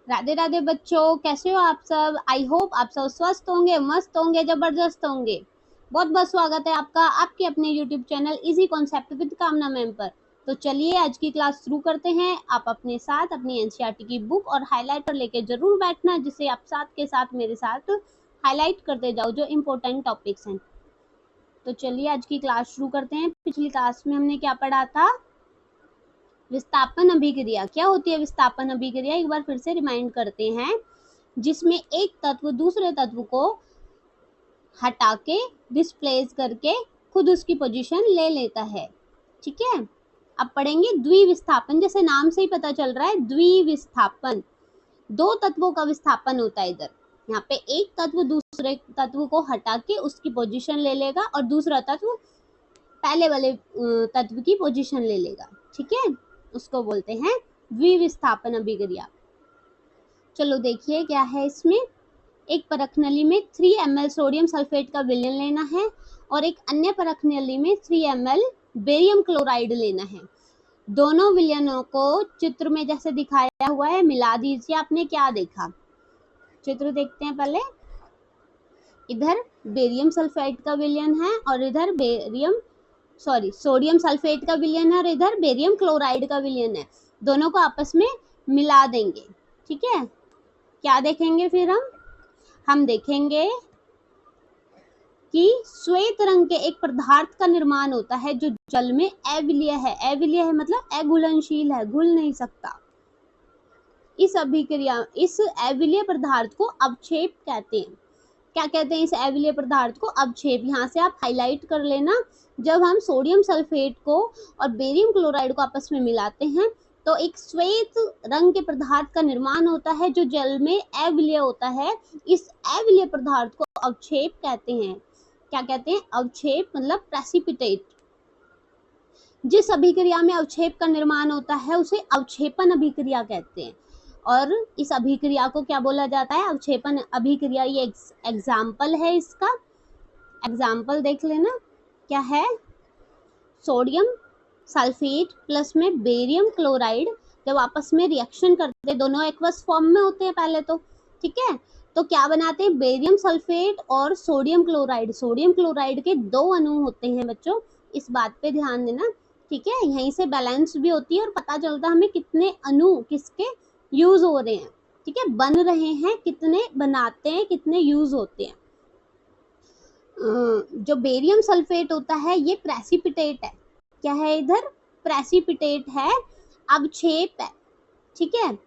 राधे राधे बच्चों, कैसे हो आप सब। आई होप आप सब स्वस्थ होंगे, मस्त होंगे, जबरदस्त होंगे। बहुत बहुत स्वागत है आपका आपके अपने YouTube channel easy concept with कामना मैम पर। तो चलिए आज की क्लास शुरू करते हैं। आप अपने साथ अपनी एनसीईआरटी की बुक और हाईलाइटर लेके जरूर बैठना, जिसे आप साथ के साथ मेरे साथ हाईलाइट करते जाओ जो इम्पोर्टेंट टॉपिक्स हैं। तो चलिए आज की क्लास शुरू करते हैं। पिछली क्लास में हमने क्या पढ़ा था? विस्थापन अभिक्रिया। क्या होती है विस्थापन अभिक्रिया? एक बार फिर से रिमाइंड करते हैं। जिसमें एक तत्व दूसरे तत्व को हटा के डिस्प्लेस करके खुद उसकी पोजीशन ले लेता है। ठीक है, अब पढ़ेंगे द्विविस्थापन। जैसे नाम से ही पता चल रहा है, द्विविस्थापन। दो तत्वों का विस्थापन होता है। इधर यहाँ पे एक तत्व दूसरे तत्व को हटा के उसकी पोजीशन ले लेगा और दूसरा तत्व पहले वाले तत्व की पोजीशन ले लेगा। ठीक है, उसको बोलते हैं द्विविस्थापन अभिक्रिया। चलो देखिए क्या है इसमें। एक परख नली में 3 ml सोडियम सल्फेट का विलयन लेना है और एक अन्य परख नली में 3 ml बेरियम क्लोराइड लेना है। दोनों विलयनों को चित्र में जैसे दिखाया हुआ है मिला दीजिए। आपने क्या देखा? चित्र देखते हैं पहले। इधर बेरियम सल्फेट का विलयन है और इधर सोडियम सल्फेट का विलयन है और इधर बेरियम क्लोराइड का विलयन है। दोनों को आपस में मिला देंगे। ठीक है, क्या देखेंगे फिर हम देखेंगे कि श्वेत रंग के एक पदार्थ का निर्माण होता है जो जल में अविलीय है। अविलीय है मतलब अघुलनशील है, घुल नहीं सकता। इस अविलीय पदार्थ को अवक्षेप कहते हैं। क्या कहते हैं इस अविलीय पदार्थ को? अवक्षेप। यहाँ से आप हाईलाइट कर लेना। जब हम सोडियम सल्फेट को और बेरियम क्लोराइड को आपस में मिलाते हैं तो एक श्वेत रंग के पदार्थ का निर्माण होता है जो जल में अविलीय होता है। इस अविलीय पदार्थ को अवक्षेप कहते हैं। क्या कहते हैं? अवक्षेप मतलब प्रेसिपिटेट। जिस अभिक्रिया में अवक्षेप का निर्माण होता है उसे अवक्षेपण अभिक्रिया कहते हैं। और इस अभिक्रिया को क्या बोला जाता है? अवक्षेपण अभिक्रिया। ये एग्जाम्पल है इसका। एग्जाम्पल देख लेना क्या है। सोडियम सल्फेट प्लस में बेरियम क्लोराइड जब आपस में रिएक्शन करते हैं, दोनों एक्वस फॉर्म में होते हैं पहले तो। ठीक है, तो क्या बनाते हैं? बेरियम सल्फेट और सोडियम क्लोराइड। सोडियम क्लोराइड के 2 अणु होते हैं बच्चों, इस बात पे ध्यान देना। ठीक है, यहीं से बैलेंस भी होती है और पता चलता है हमें कितने अणु किसके यूज हो रहे हैं। ठीक है, बन रहे हैं, कितने बनाते हैं, कितने यूज होते हैं। जो बेरियम सल्फेट होता है ये प्रेसिपिटेट है। क्या है इधर? प्रेसिपिटेट है, अवक्षेप है। ठीक है,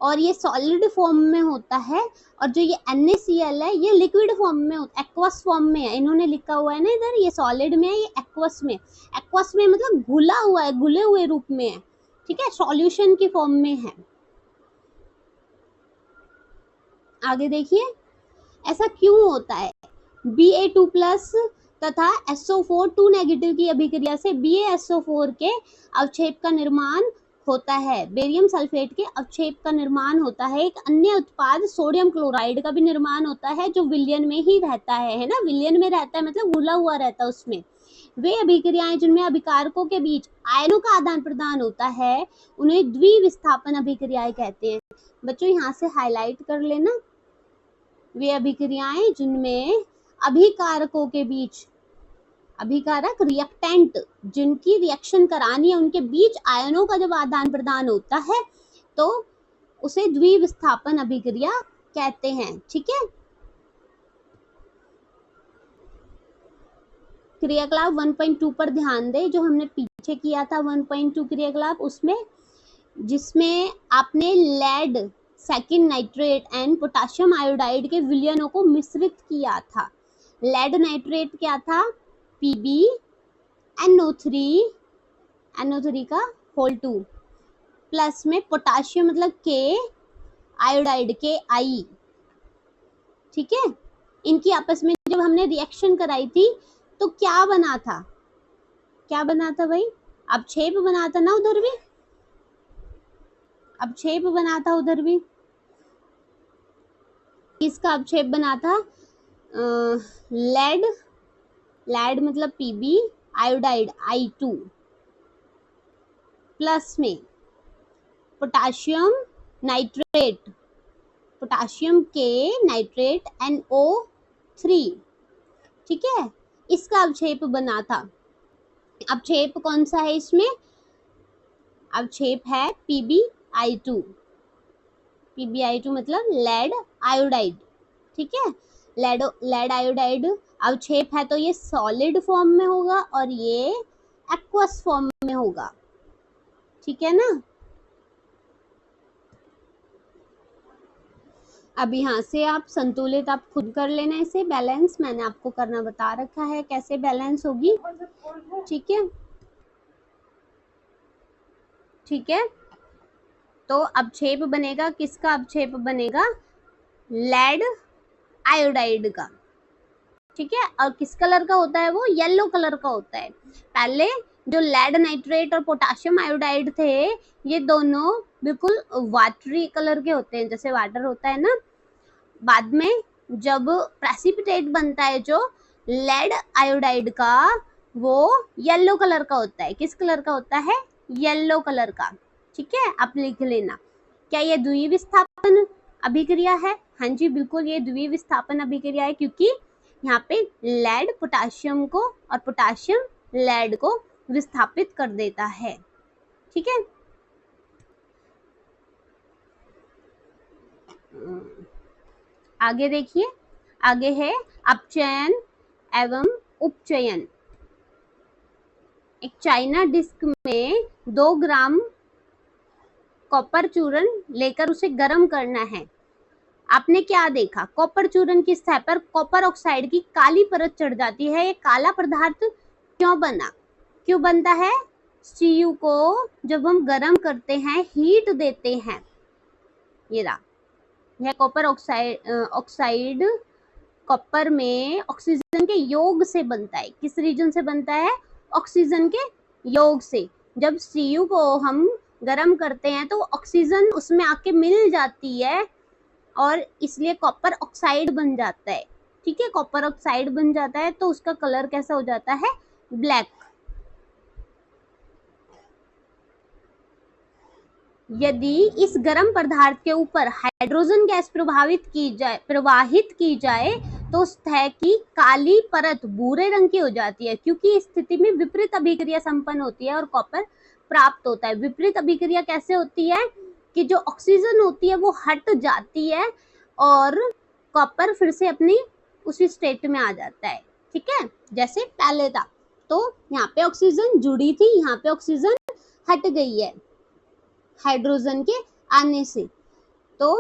और ये सॉलिड फॉर्म में होता है। और जो ये NaCl है ये लिक्विड फॉर्म में, एक्वस फॉर्म में है। इन्होंने लिखा हुआ है ना इधर, ये सॉलिड में है, ये एक्वस में। एक्वस में मतलब घुला हुआ है, घुले हुए रूप में है। ठीक है, सॉल्यूशन की फॉर्म में है। आगे देखिए ऐसा क्यों होता है। Ba2+ तथा SO4 2 नेगेटिव की अभिक्रिया से BaSO4 के अवक्षेप का निर्माण होता है। बेरियम सल्फेट के अवक्षेप का निर्माण होता है। एक अन्य उत्पाद सोडियम क्लोराइड का भी निर्माण होता है जो विलयन में ही रहता है ना। विलयन में रहता है मतलब घुला हुआ रहता है उसमें। वे अभिक्रियाएं जिनमें अभिकारकों के बीच आयनों का आदान प्रदान होता है उन्हें द्विविस्थापन अभिक्रियाएं कहते हैं। बच्चों यहाँ से हाईलाइट कर लेना। वे अभिक्रियाएं जिनमें अभिकारकों के बीच, अभिकारक रिएक्टेंट जिनकी रिएक्शन करानी है, उनके बीच आयनों का जब आदान प्रदान होता है तो उसे द्विविस्थापन अभिक्रिया कहते हैं। ठीक है, क्रियाकलाप 1.2 पर ध्यान दें जो हमने पीछे किया था 1.2 क्रियाकलाप, उसमें जिसमें आपने lead second nitrate and potassium iodide के विलयनों को मिश्रित किया था। लेड नाइट्रेट क्या था? PbNO3 का होल 2 प्लस में पोटाशियम मतलब K, आयोडाइड KI। ठीक है, इनकी आपस में जब हमने रिएक्शन कराई थी तो क्या बना था? क्या बना था भाई? अवक्षेप बना था ना। उधर भी अवक्षेप बना था, उधर भी इसका अवक्षेप बना था लेड मतलब Pb, आयोडाइड I2 प्लस में पोटाशियम नाइट्रेट पोटाशियम के नाइट्रेट NO3, ठीक है, इसका अवक्षेप बना था। अवक्षेप कौन सा है इसमें? अवक्षेप है PbI2। PbI2 मतलब लेड आयोडाइड, ठीक है, लेड आयोडाइड अवक्षेप है, तो ये सॉलिड फॉर्म में होगा और ये एक्वस फॉर्म में होगा, ठीक है ना। अब यहाँ से आप संतुलित आप खुद कर लेना, इसे बैलेंस मैंने आपको करना बता रखा है कैसे बैलेंस होगी, ठीक है, ठीक है। तो अवक्षेप बनेगा, किसका अवक्षेप बनेगा? लेड आयोडाइड का, ठीक है। और किस कलर का होता है वो? येलो कलर का होता है। पहले जो लेड नाइट्रेट और पोटाशियम आयोडाइड थे, ये दोनों बिल्कुल वाटरी कलर के होते हैं, जैसे वाटर होता है ना। बाद में जब प्रेसिपिटेट बनता है जो लेड आयोडाइड का, वो येलो कलर का होता है। किस कलर का होता है? येलो कलर का, ठीक है, आप लिख लेना। क्या ये द्वितीय विस्थापन अभिक्रिया है? हाँ जी, बिल्कुल ये द्वितीय विस्थापन अभिक्रिया है, क्योंकि यहाँ पे लेड पोटाशियम को और पोटाशियम लेड को विस्थापित कर देता है, ठीक है। आगे देखिए, आगे है अपचयन एवं उपचयन। एक चाइना डिस्क में 2 ग्राम कॉपर चूर्ण लेकर उसे गर्म करना है। आपने क्या देखा? कॉपर चूर्ण की सतह पर कॉपर ऑक्साइड की काली परत चढ़ जाती है। ये काला पदार्थ क्यों बना? क्यों बनता है? Cu को जब हम गर्म करते हैं, हीट देते हैं, ये रहा, यह कॉपर ऑक्साइड कॉपर में ऑक्सीजन के योग से बनता है। किस रीजन से बनता है? ऑक्सीजन के योग से। जब Cu को हम गर्म करते हैं तो ऑक्सीजन उसमें आके मिल जाती है और इसलिए कॉपर ऑक्साइड बन जाता है, ठीक है। कॉपर ऑक्साइड बन जाता है तो उसका कलर कैसा हो जाता है? ब्लैक। यदि इस गर्म पदार्थ के ऊपर हाइड्रोजन गैस प्रवाहित की जाए तो सतह की काली परत भूरे रंग की हो जाती है, क्योंकि इस स्थिति में विपरीत अभिक्रिया संपन्न होती है और कॉपर प्राप्त होता है। विपरीत अभिक्रिया कैसे होती है कि जो ऑक्सीजन होती है वो हट जाती है और कॉपर फिर से अपनी उसी स्टेट में आ जाता है, ठीक है, जैसे पहले था। तो यहाँ पे ऑक्सीजन जुड़ी थी, यहाँ पे ऑक्सीजन हट गई है हाइड्रोजन के आने से। तो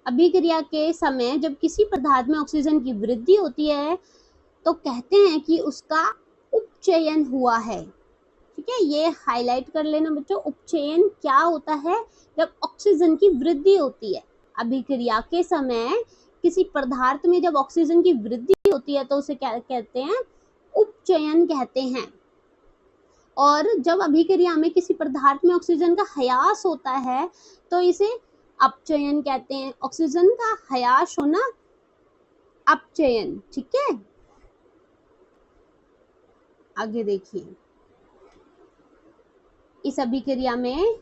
अभिक्रिया के समय जब किसी पदार्थ में ऑक्सीजन की वृद्धि होती है तो कहते हैं कि उसका उपचयन हुआ है, ठीक है। ये हाईलाइट कर लेना बच्चों, उपचयन क्या होता है? जब ऑक्सीजन की वृद्धि होती है। अभिक्रिया के समय किसी पदार्थ में जब ऑक्सीजन की वृद्धि होती है तो उसे क्या कहते हैं? उपचयन कहते हैं। और जब अभिक्रिया में किसी पदार्थ में ऑक्सीजन का ह्रास होता है तो इसे अपचयन कहते हैं। ऑक्सीजन का ह्रास होना अपचयन, ठीक है। आगे देखिए, इस अभिक्रिया में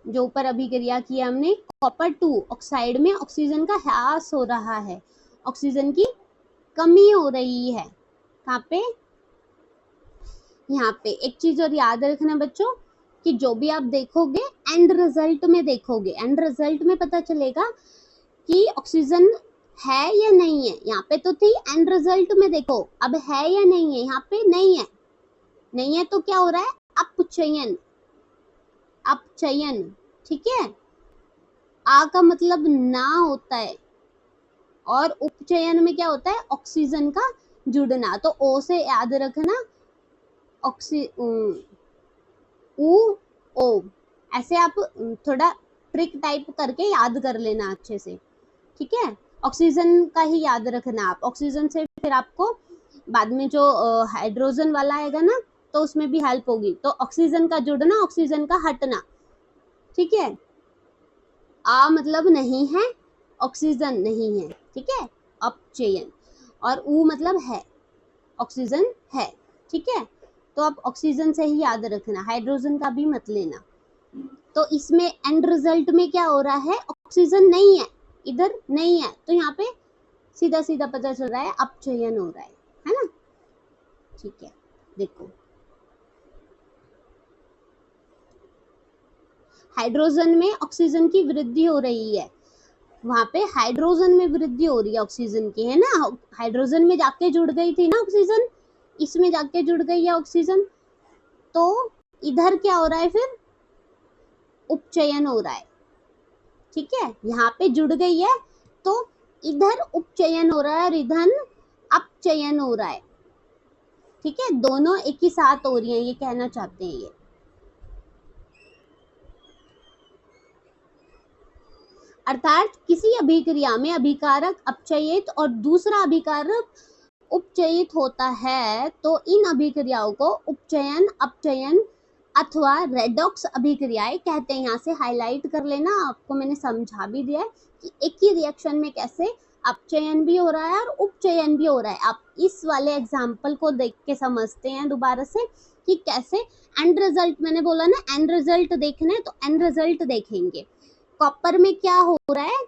जो ऊपर अभिक्रिया किया हमने, कॉपर 2 ऑक्साइड में ऑक्सीजन का ह्रास हो रहा है, ऑक्सीजन की कमी हो रही है। कहाँ पे? यहाँ पे। एक चीज और याद रखना बच्चों कि जो भी आप देखोगे एंड रिजल्ट में देखोगे, एंड रिजल्ट में पता चलेगा कि ऑक्सीजन है या नहीं है। यहाँ पे तो थी, एंड रिजल्ट में देखो अब है या नहीं है। यहाँ पे नहीं है, नहीं है तो क्या हो रहा है? अपचयन, अपचयन, ठीक है। आ का मतलब ना होता है और उपचयन में क्या होता है? ऑक्सीजन का जुड़ना। तो ओ से याद रखना, ओ, ऐसे आप थोड़ा ट्रिक टाइप करके याद कर लेना अच्छे से, ठीक है। ऑक्सीजन का ही याद रखना आप। ऑक्सीजन से फिर आपको बाद में जो हाइड्रोजन वाला आएगा ना तो उसमें भी हेल्प होगी। तो ऑक्सीजन का जुड़ना, ऑक्सीजन का हटना, ठीक है। आ मतलब नहीं है, ऑक्सीजन नहीं है, ठीक है, अपचयन। और ऊ मतलब है, ऑक्सीजन है, ठीक है। तो आप ऑक्सीजन से ही याद रखना, हाइड्रोजन का भी मत लेना। तो इसमें एंड रिजल्ट में क्या हो रहा है? ऑक्सीजन नहीं है, इधर नहीं है, तो यहाँ पे सीधा सीधा पता चल रहा है अपचयन हो रहा है ना। ठीक है, देखो हाइड्रोजन में ऑक्सीजन की वृद्धि हो रही है, वहां पे हाइड्रोजन में वृद्धि हो रही है ऑक्सीजन की, है ना। हाइड्रोजन में जाके जुड़ गई थी ना ऑक्सीजन, इसमें जाके जुड़ गई है ऑक्सीजन, तो इधर क्या हो रहा है फिर, उपचयन हो रहा है। ठीक है, यहाँ पे जुड़ गई है तो इधर उपचयन हो रहा है और इधर अपचयन हो रहा है। ठीक है, दोनों एक ही साथ हो रही है, ये कहना चाहते हैं ये। अर्थात किसी अभिक्रिया में अभिकारक अपचयित और दूसरा अभिकारक उपचयित होता है तो इन अभिक्रियाओं को उपचयन, अपचयन अथवा रेडॉक्स अभिक्रियाएं कहते हैं। यहाँ से हाईलाइट कर लेना, आपको मैंने समझा भी दिया है कि एक ही रिएक्शन में कैसे अपचयन भी हो रहा है और उपचयन भी हो रहा है। आप इस वाले एग्जाम्पल को देख के समझते हैं दोबारा से कि कैसे एंड रिजल्ट, मैंने बोला ना एंड रिजल्ट देखना है तो एंड रिजल्ट देखेंगे। कॉपर में क्या हो रहा है,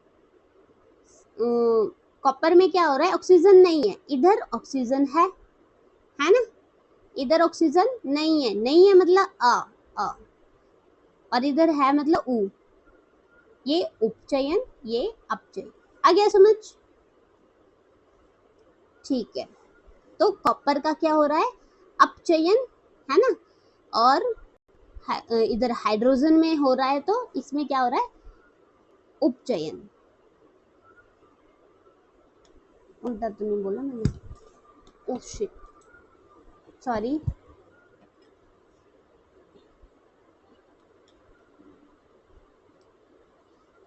कॉपर में क्या हो रहा है, ऑक्सीजन नहीं है, इधर ऑक्सीजन है ना, इधर ऑक्सीजन नहीं है, नहीं है मतलब अ और इधर है मतलब उ, ये उपचयन ये अपचयन। आ गया समझ? ठीक है, तो कॉपर का क्या हो रहा है, अपचयन, है ना, और इधर हाइड्रोजन में हो रहा है तो इसमें क्या हो रहा है, उपचयन। उल्टा तो नहीं बोला मैंने, ओह शिट, सॉरी।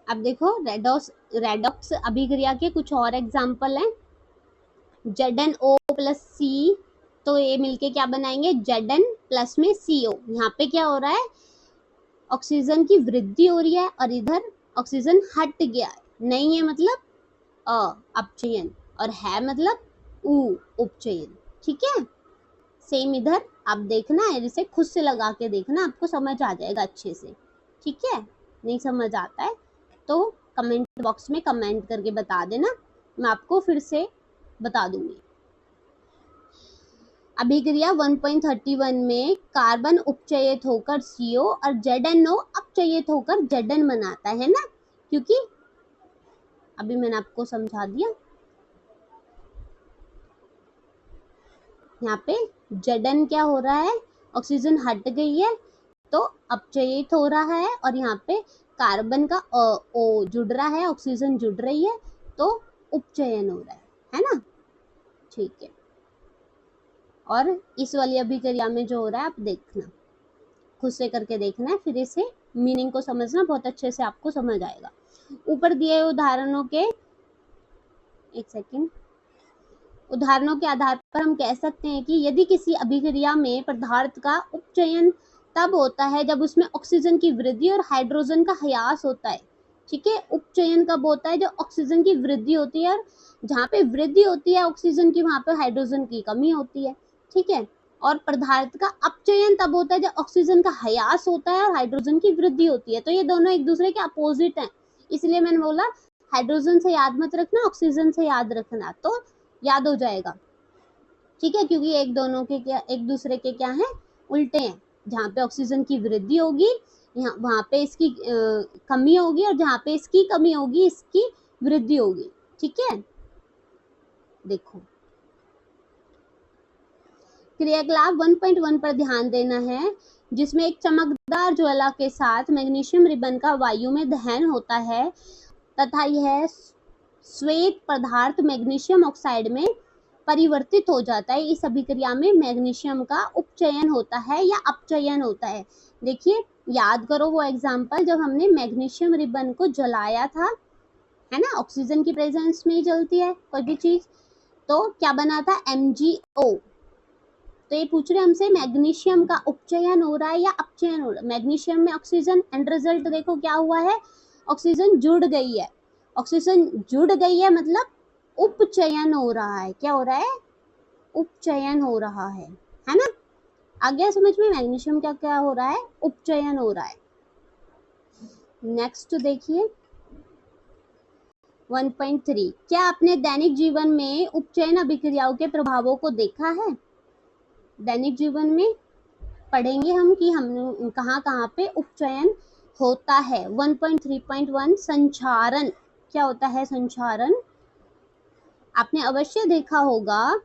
अब देखो रेडॉक्स अभिक्रिया के कुछ और एग्जाम्पल हैं। ZnO प्लस सी, तो ये मिलके क्या बनाएंगे, Zn प्लस में CO। यहाँ पे क्या हो रहा है, ऑक्सीजन की वृद्धि हो रही है और इधर ऑक्सीजन हट गया है, नहीं है मतलब अपचयन और है मतलब उपचयन। ठीक है, सेम इधर आप देखना है, इसे खुद से लगा के देखना, आपको समझ आ जाएगा अच्छे से। ठीक है, नहीं समझ आता है तो कमेंट बॉक्स में कमेंट करके बता देना, मैं आपको फिर से बता दूंगी। अभिक्रिया 1.31 में कार्बन उपचयित होकर CO और ZnO अपचयित होकर Zn बनाता है ना, क्योंकि अभी मैंने आपको समझा दिया। यहाँ पे Zn क्या हो रहा है, ऑक्सीजन हट गई है तो अपचयित हो रहा है और यहाँ पे कार्बन का O जुड़ रहा है, ऑक्सीजन जुड़ रही है तो उपचयन हो रहा है ना। ठीक है, और इस वाली अभिक्रिया में जो हो रहा है आप देखना, खुद से करके देखना है, फिर इसे मीनिंग को समझना, बहुत अच्छे से आपको समझ आएगा। ऊपर दिए उदाहरणों के, एक सेकंड, उदाहरणों के आधार पर हम कह सकते हैं कि यदि किसी अभिक्रिया में पदार्थ का उपचयन तब होता है जब उसमें ऑक्सीजन की वृद्धि और हाइड्रोजन का ह्रास होता है। ठीक है, उपचयन कब होता है, जब ऑक्सीजन की वृद्धि होती है और जहाँ पे वृद्धि होती है ऑक्सीजन की वहां पे हाइड्रोजन की कमी होती है। ठीक है, और पदार्थ का अपचयन तब होता है जब ऑक्सीजन का ह्रास होता है और हाइड्रोजन की वृद्धि होती है। तो ये दोनों एक दूसरे के अपोजिट हैं, इसलिए मैंने बोला हाइड्रोजन से याद मत रखना, ऑक्सीजन से याद रखना, तो याद हो जाएगा। ठीक है, क्योंकि एक दोनों के क्या, एक दूसरे के क्या है, उल्टे हैं। जहाँ पे ऑक्सीजन की वृद्धि होगी यहाँ वहां पे इसकी कमी होगी और जहाँ पे इसकी कमी होगी इसकी वृद्धि होगी। ठीक है, देखो क्रियाकलाप 1.1 पर ध्यान देना है, जिसमें एक चमकदार ज्वाला के साथ मैग्नीशियम रिबन का वायु में दहन होता है तथा यह श्वेत पदार्थ मैग्नीशियम ऑक्साइड में परिवर्तित हो जाता है। इस अभिक्रिया में मैग्नीशियम का उपचयन होता है या अपचयन होता है। देखिए, याद करो वो एग्जाम्पल जब हमने मैग्नीशियम रिबन को जलाया था, है ना, ऑक्सीजन की प्रेजेंस में ही जलती है कोई भी चीज, तो क्या बना था, MgO। तो ये पूछ रहे हमसे मैग्नीशियम का उपचयन हो रहा है या अपचयन हो रहा है। मैग्नीशियम में ऑक्सीजन, एंड रिजल्ट देखो क्या हुआ है, ऑक्सीजन जुड़ गई है, ऑक्सीजन जुड़ गई है मतलब उपचयन हो रहा है। क्या हो रहा है, उपचयन हो रहा है ना। आ गया समझ में, मैग्नीशियम का क्या हो रहा है, उपचयन हो रहा है। नेक्स्ट देखिए, 1.3 क्या आपने दैनिक जीवन में उपचयन अभिक्रियाओं के प्रभावों को देखा है? दैनिक जीवन में पढ़ेंगे हम कि हम कहाँ कहाँ पे उपचयन होता है। 1.3.1 संचारण। क्या होता है संचारण? आपने अवश्य देखा होगा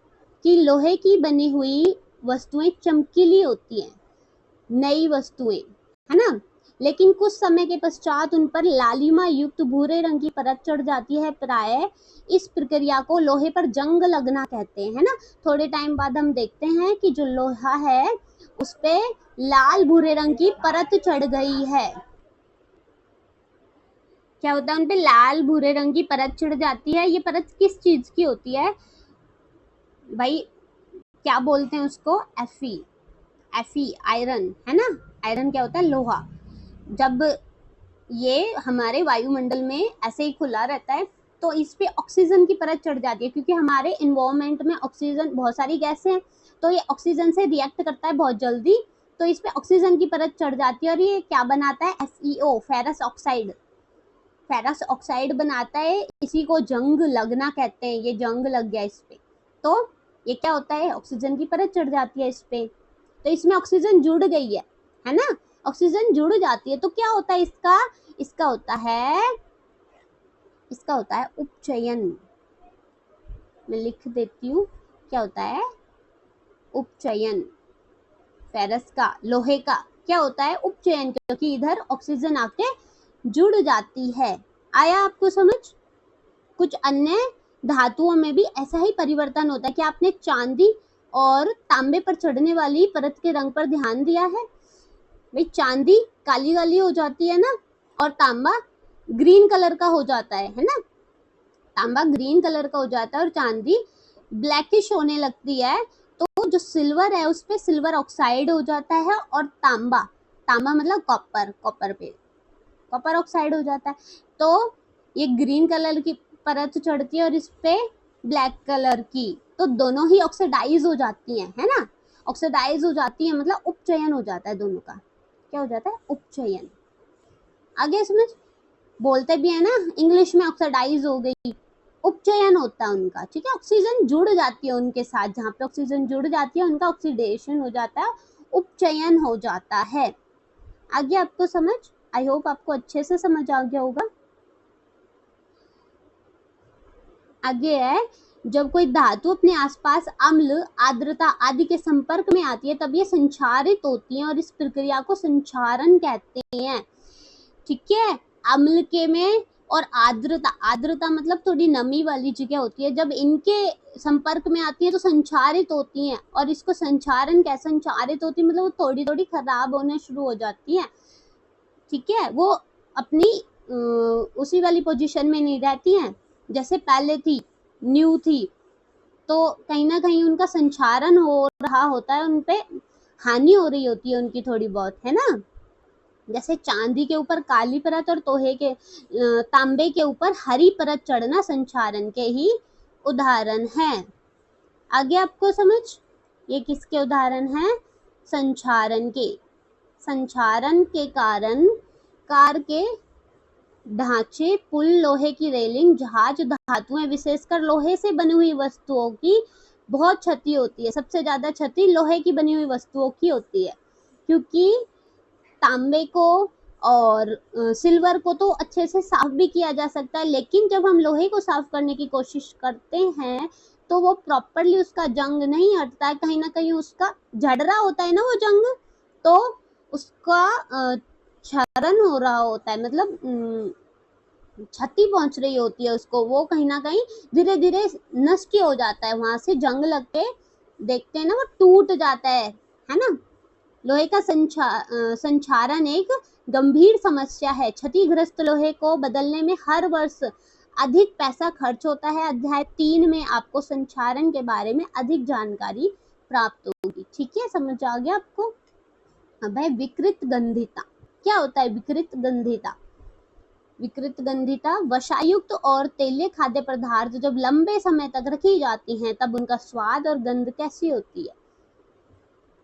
कि लोहे की बनी हुई वस्तुएं चमकीली होती हैं, नई वस्तुएं, है ना, लेकिन कुछ समय के पश्चात उन पर लालिमा युक्त भूरे रंग की परत चढ़ जाती है। प्राय इस प्रक्रिया को लोहे पर जंग लगना कहते हैं, है ना। थोड़े टाइम बाद हम देखते हैं कि जो लोहा है उस पे लाल भूरे रंग की परत चढ़ गई है। क्या होता है? उन पे लाल भूरे रंग की परत चढ़ जाती है। ये परत किस चीज की होती है भाई? क्या बोलते हैं उसको? एफी आयरन, है ना। आयरन क्या होता है? लोहा। जब ये हमारे वायुमंडल में ऐसे ही खुला रहता है तो इस पे ऑक्सीजन की परत चढ़ जाती है, क्योंकि हमारे इन्वायरमेंट में ऑक्सीजन, बहुत सारी गैसें हैं, तो ये ऑक्सीजन से रिएक्ट करता है बहुत जल्दी, तो इस पे ऑक्सीजन की परत चढ़ जाती है और ये क्या बनाता है? FeO, ferrous oxide. Ferrous oxide बनाता है। इसी को जंग लगना कहते हैं। ये जंग लग गया इस पे, तो ये क्या होता है? ऑक्सीजन की परत चढ़ जाती है इस पे, तो इसमें ऑक्सीजन जुड़ गई है ना। ऑक्सीजन जुड़ जाती है तो क्या होता है इसका? इसका होता है उपचयन। मैं लिख देती हूँ, क्या होता है? उपचयन। फेरस का, लोहे का क्या होता है? उपचयन, क्योंकि इधर ऑक्सीजन आके जुड़ जाती है। आया आपको समझ? कुछ अन्य धातुओं में भी ऐसा ही परिवर्तन होता है। क्या आपने चांदी और तांबे पर चढ़ने वाली परत के रंग पर ध्यान दिया है? भाई चांदी काली काली हो जाती है ना, और तांबा ग्रीन कलर का हो जाता है ना। तांबा ग्रीन कलर का हो जाता है और चांदी ब्लैकिश होने लगती है। तो जो सिल्वर है उस पे सिल्वर ऑक्साइड हो जाता है, और तांबा, तांबा मतलब कॉपर, कॉपर पे कॉपर ऑक्साइड हो जाता है। तो ये ग्रीन कलर की परत चढ़ती है और इस पे ब्लैक कलर की, तो दोनों ही ऑक्सीडाइज हो जाती हैं, है ना। ऑक्सीडाइज हो जाती है मतलब उपचयन हो जाता है दोनों का। क्या हो जाता है? उपचयन। आगे समझ? बोलते भी है ना इंग्लिश में, ऑक्सीडाइज हो गई, उपचयन होता है उनका। ठीक है, ऑक्सीजन जुड़ जाती है उनके साथ, जहाँ पे ऑक्सीजन जुड़ जाती है उनका ऑक्सीडेशन हो जाता है, उपचयन हो जाता है। आगे आपको समझ? आई होप आपको अच्छे से समझ आ गया होगा। आगे है, जब कोई धातु अपने आसपास अम्ल, आर्द्रता आदि के संपर्क में आती है तब ये संक्षारित होती है और इस प्रक्रिया को संक्षारण कहते हैं। ठीक है, अम्ल के में और आर्द्रता, आर्द्रता मतलब थोड़ी नमी वाली जगह होती है, जब इनके संपर्क में आती है तो संक्षारित होती हैं, और इसको संक्षारण कैसे? संक्षारित होती है मतलब वो थोड़ी थोड़ी खराब होने शुरू हो जाती है। ठीक है, वो अपनी उसी वाली पोजीशन में नहीं रहती हैं जैसे पहले थी, न्यू थी, तो कहीं ना कहीं उनका संचारण हो रहा होता है, उनपे हानि हो रही होती है उनकी थोड़ी बहुत, है ना। जैसे चांदी के ऊपर काली परत और तोहे के तांबे के ऊपर हरी परत चढ़ना संचारण के ही उदाहरण है। आगे आपको समझ? ये किसके उदाहरण है? संचारण के। संचारण के कारण कार के ढांचे, पुल, लोहे की रेलिंग, जहाज, धातुएं, विशेषकर लोहे से बनी हुई वस्तुओं की बहुत क्षति होती है। सबसे ज्यादा क्षति लोहे की बनी हुई वस्तुओं की होती है, क्योंकि तांबे को और सिल्वर को तो अच्छे से साफ भी किया जा सकता है, लेकिन जब हम लोहे को साफ करने की कोशिश करते हैं तो वो प्रॉपरली उसका जंग नहीं हटता है, कहीं ना कहीं उसका झड़ रहा होता है ना वो जंग, तो उसका क्षरण हो रहा होता है, मतलब क्षति पहुंच रही होती है उसको, वो कहीं ना कहीं धीरे धीरे नष्ट हो जाता है, वहां से जंग लग के देखते हैं ना वो टूट जाता है ना। लोहे का संक्षारण एक गंभीर समस्या है। क्षतिग्रस्त लोहे को बदलने में हर वर्ष अधिक पैसा खर्च होता है। अध्याय 3 में आपको संक्षारण के बारे में अधिक जानकारी प्राप्त होगी। ठीक है, समझ आ गया आपको? अब है विकृत गंधिता। क्या होता है विकृत गंधिता? विकृत गंधिता, वसायुक्त और तेलीय खाद्य पदार्थ जब लंबे समय तक रखी जाती हैं तब उनका स्वाद और गंध कैसी होती है?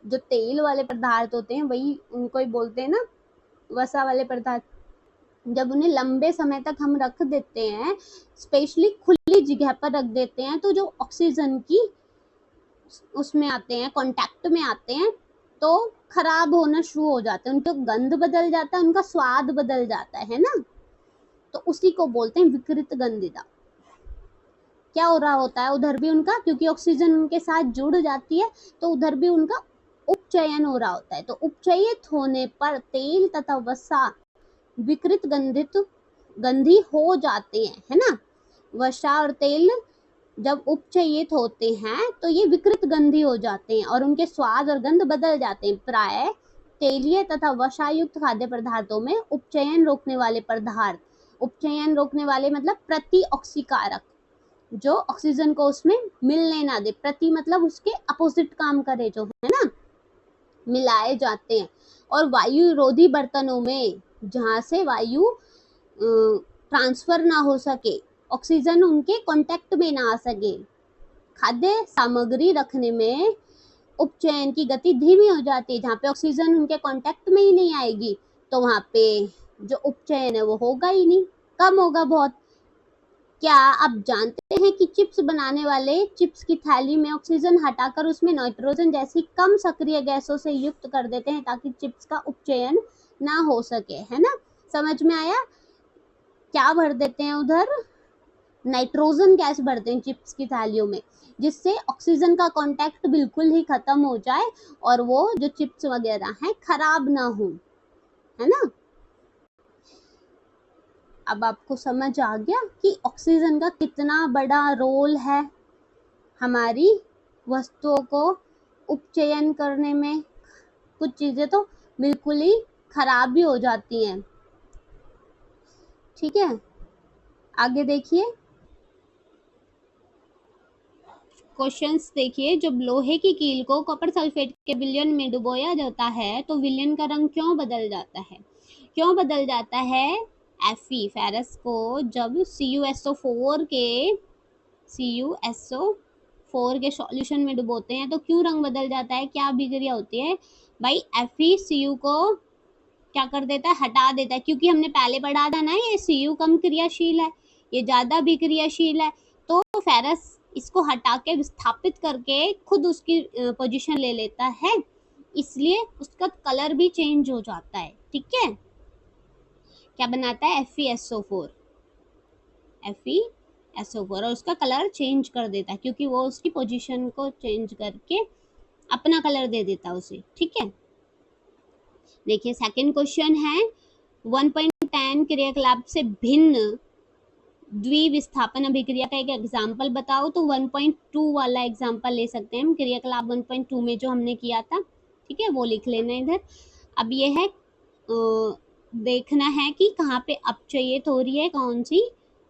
जो तेल वाले पदार्थ होते हैं वही उनको ही बोलते हैं ना वसा वाले पदार्थ। जब उन्हें लंबे समय तक हम रख देते हैं, स्पेशली खुली जगह पर रख देते हैं, तो जो ऑक्सीजन की उसमें आते हैं, कांटेक्ट में आते हैं, तो खराब होना शुरू हो जाते हैं, उनका गंध बदल जाता है, उनका स्वाद बदल जाता है ना। तो उसी को बोलते हैं विकृत गंधिता। क्या हो रहा होता है उधर भी उनका, क्योंकि ऑक्सीजन उनके साथ जुड़ जाती है, तो उधर भी उनका उपचयन हो रहा होता है। तो उपचयित होने पर तेल तथा वसा विकृत गंधी हो जाते हैं, है ना। वसा और तेल जब उपचयित होते हैं तो ये विकृत गंधी हो जाते हैं और उनके स्वाद और गंध बदल जाते हैं। प्राय तेलीय तथा वसायुक्त खाद्य पदार्थों में उपचयन रोकने वाले पदार्थ, उपचयन रोकने वाले मतलब प्रति ऑक्सीकारक, जो ऑक्सीजन को उसमें मिलने ना दे, प्रति मतलब उसके अपोजिट काम करे, जो है ना, मिलाए जाते हैं। और वायु रोधी बर्तनों में, जहां से वायु ट्रांसफर ना हो सके, ऑक्सीजन उनके कांटेक्ट में ना आ सके, खाद्य सामग्री रखने में उपचयन की गति धीमी हो जाती है। जहाँ पे ऑक्सीजन उनके कांटेक्ट में ही नहीं आएगी, तो वहां पे जो उपचयन है वो होगा ही नहीं, कम होगा बहुत। क्या आप जानते हैं कि चिप्स बनाने वाले चिप्स की थैली में ऑक्सीजन हटाकर उसमें नाइट्रोजन जैसी कम सक्रिय गैसों से युक्त कर देते हैं, ताकि चिप्स का उपचयन ना हो सके, है ना। समझ में आया? क्या भर देते हैं उधर? नाइट्रोजन गैस भरते हैं चिप्स की थालियों में, जिससे ऑक्सीजन का कांटेक्ट बिल्कुल ही खत्म हो जाए और वो जो चिप्स वगैरह हैं खराब ना हो, है ना। अब आपको समझ आ गया कि ऑक्सीजन का कितना बड़ा रोल है हमारी वस्तुओं को उपचयन करने में। कुछ चीजें तो बिल्कुल ही खराब भी हो जाती हैं। ठीक है, आगे देखिए क्वेश्चंस देखिए। जब लोहे की कील को कॉपर सल्फेट के विलयन में डुबोया जाता है तो विलयन का रंग क्यों बदल जाता है? क्यों बदल जाता है? Fe फेरस को जब CuSO4 के सॉल्यूशन में डुबोते हैं तो क्यों रंग बदल जाता है? क्या अभिक्रिया होती है भाई? FeCu को क्या कर देता है? हटा देता है, क्योंकि हमने पहले पढ़ा था ना, ये Cu कम क्रियाशील है, ये ज्यादा अभिक्रियाशील है, तो फेरस इसको हटा के विस्थापित करके खुद उसकी पोजीशन ले लेता है, इसलिए उसका कलर भी चेंज हो जाता है। ठीक है, क्या बनाता है? FeSO4 और उसका कलर चेंज कर देता है, क्योंकि वो उसकी पोजीशन को चेंज करके अपना कलर दे देता है उसे। ठीक है, देखिए सेकंड क्वेश्चन है 1.10 क्रियाकलाप से भिन्न द्विविस्थापन अभिक्रिया का एक एग्जाम्पल बताओ। तो 1.2 वाला एग्जाम्पल ले सकते हैं हम, क्रियाकलाप 1.2 में जो हमने किया था। ठीक है, वो लिख लेना इधर। अब ये है देखना है कि कहाँ पे अपचयित हो रही है, कौन सी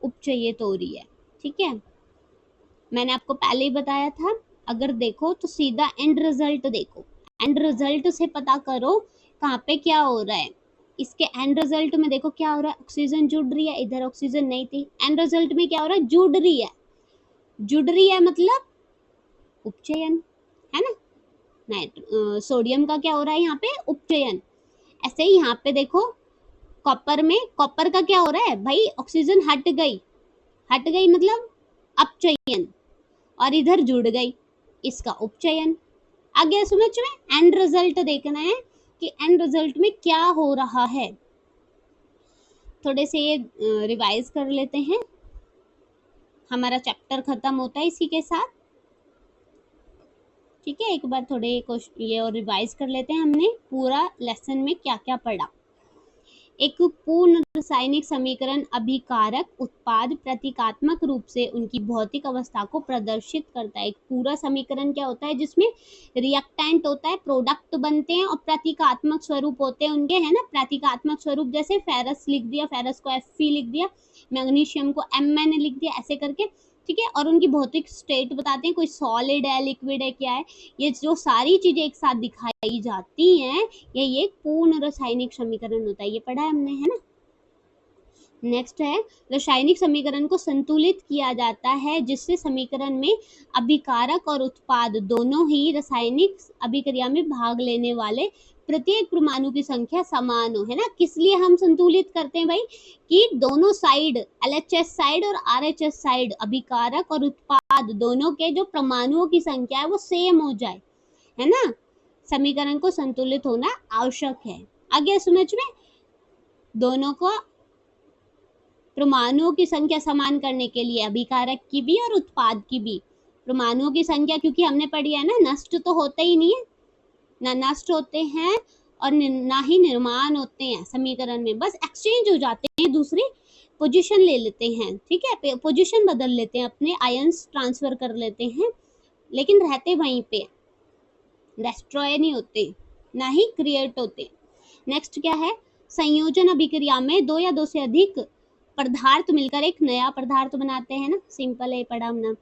उपचयित हो रही है। ठीक है, मैंने आपको पहले ही बताया था, अगर देखो तो सीधा एंड रिजल्ट देखो, एंड रिजल्ट से पता करो कहाँ पे क्या हो रहा है। इसके एंड रिजल्ट में देखो क्या हो रहा है, ऑक्सीजन जुड़ रही है, इधर ऑक्सीजन नहीं थी, एंड रिजल्ट में क्या हो रहा है? जुड़ रही है। जुड़ रही है मतलब उपचयन, है ना। सोडियम का क्या हो रहा है यहाँ पे? उपचयन। ऐसे ही यहाँ पे देखो कॉपर में, कॉपर का क्या हो रहा है भाई? ऑक्सीजन हट गई, हट गई मतलब अपचयन, और इधर जुड़ गई, इसका उपचयन। आ गया समझ में? एंड रिजल्ट देखना है कि एंड रिजल्ट में क्या हो रहा है। थोड़े से ये रिवाइज कर लेते हैं, हमारा चैप्टर खत्म होता है इसी के साथ। ठीक है, एक बार थोड़े ये और रिवाइज कर लेते हैं, हमने पूरा लेसन में क्या क्या पढ़ा। एक पूर्ण रासायनिक समीकरण अभिकारक उत्पाद प्रतीकात्मक रूप से उनकी भौतिक अवस्था को प्रदर्शित करता है। एक पूरा समीकरण क्या होता है? जिसमें रिएक्टेंट होता है, प्रोडक्ट बनते हैं, और प्रतीकात्मक स्वरूप होते हैं उनके, है ना। प्रतीकात्मक स्वरूप जैसे फेरस लिख दिया, फेरस को Fe लिख दिया, मैग्नीशियम को Mn लिख दिया, ऐसे करके। ठीक है, और उनकी भौतिक स्टेट बताते हैं, कोई सॉलिड है, लिक्विड है, क्या है। ये जो सारी चीजें एक साथ दिखाई जाती हैं, ये एक पूर्ण रासायनिक समीकरण होता है। ये पढ़ा है हमने, है ना। नेक्स्ट है, रासायनिक समीकरण को संतुलित किया जाता है, जिससे समीकरण में अभिकारक और उत्पाद दोनों ही रासायनिक अभिक्रिया में भाग लेने वाले प्रत्येक परमाणु की संख्या समान हो, है ना। किस लिए हम संतुलित करते हैं भाई, कि दोनों साइड LHS साइड और RHS साइड अभिकारक और उत्पाद दोनों के जो परमाणुओं की संख्या है वो सेम हो जाए, है ना। समीकरण को संतुलित होना आवश्यक है। आगे समझ में, दोनों को परमाणुओं की संख्या समान करने के लिए अभिकारक की भी और उत्पाद की भी। परमाणुओं की संख्या क्योंकि हमने पढ़ी है ना, नष्ट तो होते ही नहीं है, ना नष्ट होते हैं और ना ही निर्माण होते हैं समीकरण में, बस एक्सचेंज हो जाते हैं, दूसरी पोजीशन ले लेते हैं, ठीक है, पोजीशन बदल लेते हैं, अपने आयंस ट्रांसफर कर लेते हैं, लेकिन रहते वहीं पे, डिस्ट्रॉय नहीं होते, ना ही क्रिएट होते। नेक्स्ट क्या है, संयोजन अभिक्रिया में दो या दो से अधिक पदार्थ मिलकर एक नया पदार्थ बनाते हैं ना, सिंपल है, पढ़ा हमने।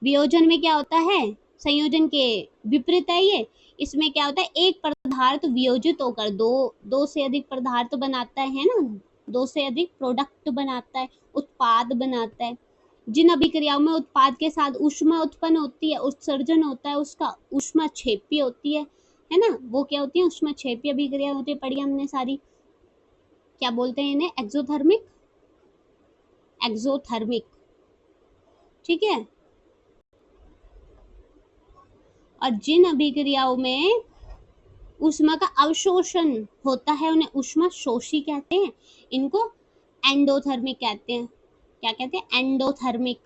वियोजन में क्या होता है, संयोजन के विपरीत है ये, इसमें क्या होता है, एक पदार्थ वियोजित होकर दो से अधिक पदार्थ बनाता है ना, दो से अधिक प्रोडक्ट बनाता है, उत्पाद बनाता है। जिन अभिक्रियाओं में उत्पाद के साथ ऊष्मा उत्पन्न होती है, उत्सर्जन होता है, उसका ऊष्माक्षेपी होती है ना, वो क्या होती है, ऊष्माक्षेपी अभिक्रिया होती है, पढ़ी हमने सारी। क्या बोलते हैं इन्हें, एक्सोथर्मिक, एक्सोथर्मिक, ठीक है। और जिन अभिक्रियाओं में ऊष्मा का अवशोषण होता है उन्हें ऊष्मा शोषी कहते हैं, इनको एंडोथर्मिक कहते हैं। क्या कहते हैं, एंडोथर्मिक,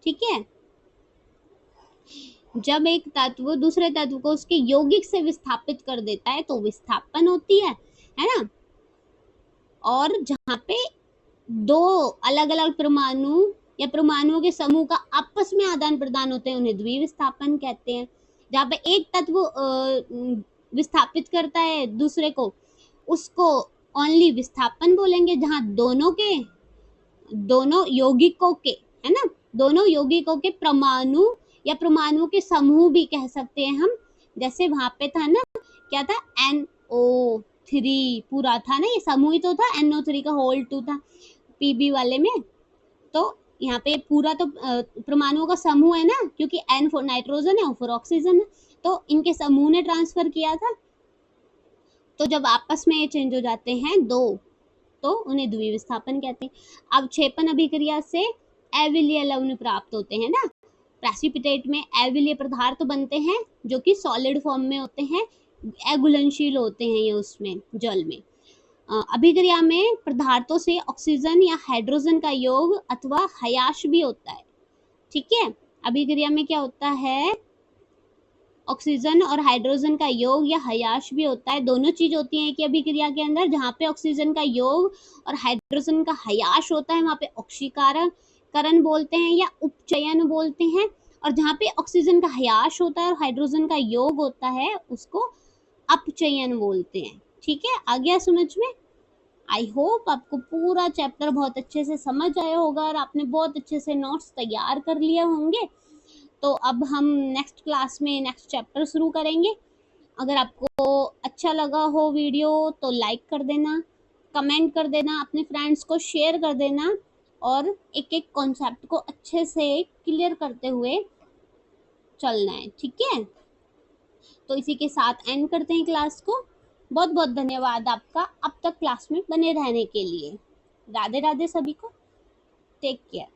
ठीक है। जब एक तत्व दूसरे तत्व को उसके यौगिक से विस्थापित कर देता है तो विस्थापन होती है ना। और जहां पे दो अलग अलग परमाणु या परमाणुओं के समूह का आपस में आदान प्रदान होते हैं उन्हें द्विविस्थापन कहते हैं। जहाँ पे एक तत्व विस्थापित करता है दूसरे को, उसको ओनली विस्थापन बोलेंगे। जहाँ दोनों यौगिकों के, है ना, दोनों यौगिकों के परमाणु या परमाणुओं के समूह भी कह सकते हैं हम। जैसे वहां पे था ना, क्या था, NO3 पूरा था ना, ये समूह ही तो था, NO3 का होल 2 था PB वाले में। तो यहाँ पे पूरा तो परमाणुओं का समूह है ना, क्योंकि N फॉर नाइट्रोजन है, O फॉर ऑक्सीजन है, तो इनके समूह ने ट्रांसफर किया था। तो जब आपस में ये चेंज हो जाते हैं दो, तो उन्हें द्विविस्थापन कहते हैं। अवक्षेपण अभिक्रिया से अविलीय लवण प्राप्त होते हैं ना, प्रेसिपिटेट में अविलीय पदार्थ बनते हैं जो कि सॉलिड फॉर्म में होते हैं, अघुलनशील होते हैं ये उसमें, जल में। अभिक्रिया में पदार्थों से ऑक्सीजन या हाइड्रोजन का योग अथवा हयाश भी होता है, ठीक है। अभिक्रिया में क्या होता है, ऑक्सीजन और हाइड्रोजन का योग या हयाश भी होता है, दोनों चीज होती है कि अभिक्रिया के अंदर। जहाँ पे ऑक्सीजन का योग और हाइड्रोजन का हयाश होता है वहां पे ऑक्सीकरण बोलते हैं या उपचयन बोलते हैं, और जहाँ पे ऑक्सीजन का हयाश होता है और हाइड्रोजन का योग होता है उसको अपचयन बोलते हैं, ठीक है। आ गया समझ में। आई होप आपको पूरा चैप्टर बहुत अच्छे से समझ आया होगा और आपने बहुत अच्छे से नोट्स तैयार कर लिए होंगे। तो अब हम नेक्स्ट क्लास में नेक्स्ट चैप्टर शुरू करेंगे। अगर आपको अच्छा लगा हो वीडियो तो लाइक कर देना, कमेंट कर देना, अपने फ्रेंड्स को शेयर कर देना, और एक एक कॉन्सेप्ट को अच्छे से क्लियर करते हुए चलना है, ठीक है। तो इसी के साथ एंड करते हैं क्लास को। बहुत बहुत धन्यवाद आपका अब तक क्लास में बने रहने के लिए। राधे राधे सभी को, टेक केयर।